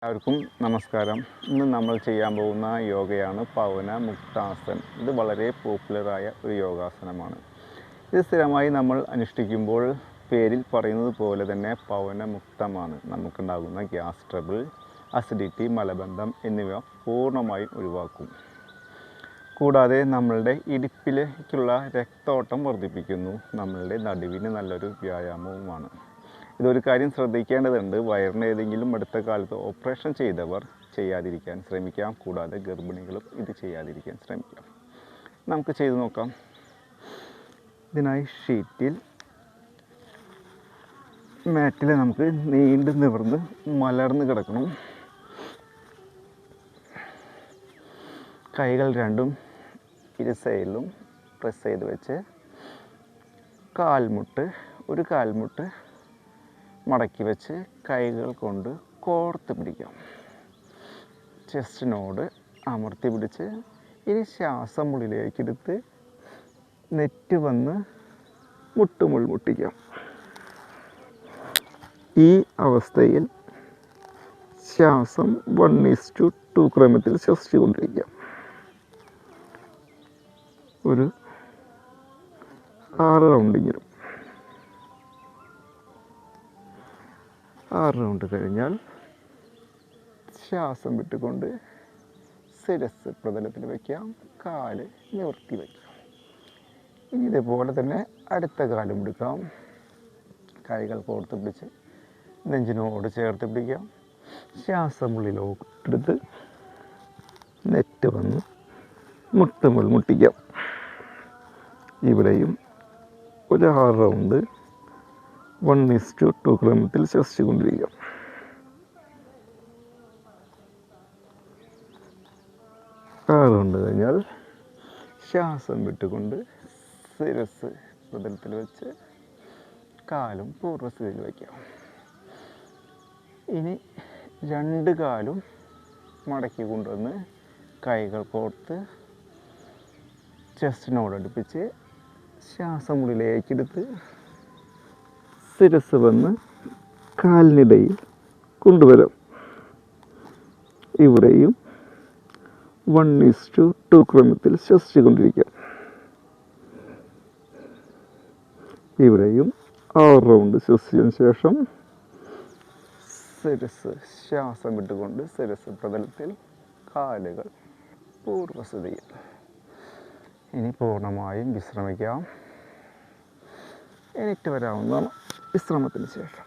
എല്ലാവർക്കും നമസ്കാരം. ഇന്ന് നമ്മൾ ചെയ്യാൻ പോകുന്ന യോഗയാണ് പവന മുക്താസൻ. ഇത് വളരെ പോപ്പുലറായ ഒരു യോഗാസനമാണ്. ഇത് സ്ഥിരമായി നമ്മൾ അനുഷ്ഠിക്കുമ്പോൾ പേരിൽ പറയുന്നത് പോലെ തന്നെ പവനമുക്തമാണ്. നമുക്കുണ്ടാകുന്ന ഗ്യാസ് ട്രബിൾ, അസിഡിറ്റി, മലബന്ധം എന്നിവ പൂർണ്ണമായും ഒഴിവാക്കും. കൂടാതെ നമ്മളുടെ ഇടുപ്പിലേക്കുള്ള രക്തോട്ടം വർദ്ധിപ്പിക്കുന്നു. നമ്മളുടെ നടുവിന് നല്ലൊരു വ്യായാമവുമാണ്. ഇതൊരു കാര്യം ശ്രദ്ധിക്കേണ്ടതുണ്ട്. വയറിന് ഏതെങ്കിലും അടുത്ത കാലത്ത് ഓപ്പറേഷൻ ചെയ്തവർ ചെയ്യാതിരിക്കാൻ ശ്രമിക്കാം. കൂടാതെ ഗർഭിണികളും ഇത് ചെയ്യാതിരിക്കാൻ ശ്രമിക്കാം. നമുക്ക് ചെയ്തു നോക്കാം. ഇതിനായി ഷീറ്റിൽ മാറ്റിൽ നമുക്ക് നീണ്ടു നിവർന്ന് മലർന്ന് കിടക്കണം. കൈകൾ രണ്ടും ഇരു സൈഡിലും പ്രസ് ചെയ്ത് വെച്ച് ഒരു കാൽമുട്ട് മടക്കി വെച്ച് കൈകൾ കൊണ്ട് കോർത്ത് പിടിക്കാം. ചെസ്റ്റിനോട് അമർത്തി പിടിച്ച് ഇനി ശ്വാസം ഉള്ളിലേക്കെടുത്ത് നെറ്റ് വന്ന് മുട്ടുമുൾ മുട്ടിക്കാം. ഈ അവസ്ഥയിൽ ശ്വാസം 1:2 ക്രമത്തിൽ ശ്വസിച്ചുകൊണ്ടിരിക്കാം. ഒരു 6 റൗണ്ടെങ്കിലും. 6 റൗണ്ട് കഴിഞ്ഞാൽ ശ്വാസം വിട്ടുകൊണ്ട് ശിരസ് പ്രതലത്തിൽ വയ്ക്കാം. കാല് നിവർത്തി വയ്ക്കാം. ഇനി ഇതേപോലെ തന്നെ അടുത്ത കാലും പിടിക്കാം. കൈകൾ കോർത്ത് പിടിച്ച് നെഞ്ചിനോട് ചേർത്ത് പിടിക്കാം. ശ്വാസം ഉള്ളിലോട്ടെടുത്ത് നെറ്റ് വന്ന് മുട്ടുമുൾ മുട്ടിക്കാം. ഇവിടെയും ഒരു 6 റൗണ്ട് 1:2 ക്രമത്തിൽ ശ്വസിച്ചുകൊണ്ടിരിക്കാം. റൗണ്ട് കഴിഞ്ഞാൽ ശ്വാസം വിട്ടുകൊണ്ട് ശിരസ് പ്രതലത്തിൽ വെച്ച് കാലും പൂർവ്വസ്ഥിതിയിൽ വയ്ക്കാം. ഇനി 2 കാലും മടക്കി കൊണ്ടുവന്ന് കൈകൾ കോർത്ത് ചെസ്റ്റിനോടടുപ്പിച്ച് ശ്വാസം ഉള്ളിലേക്കെടുത്ത് ശിരസ് വന്ന് കാലിനിടയിൽ കൊണ്ടുവരാം. ഇവിടെയും 1:2 ക്രമത്തിൽ ശ്വസിച്ചുകൊണ്ടിരിക്കാം. ഇവിടെയും 6 റൗണ്ട് ശ്വസിച്ചതിന് ശേഷം ശിരസ് ശ്വാസം വിട്ടുകൊണ്ട് ശിരസ് പ്രതലത്തിൽ, കാലുകൾ പൂർവ്വസ്ഥിതിയിൽ. ഇനി പൂർണ്ണമായും വിശ്രമിക്കാം. എണീറ്റ് വരാവുന്നതാണ് വിശ്രമത്തിന് ശേഷം.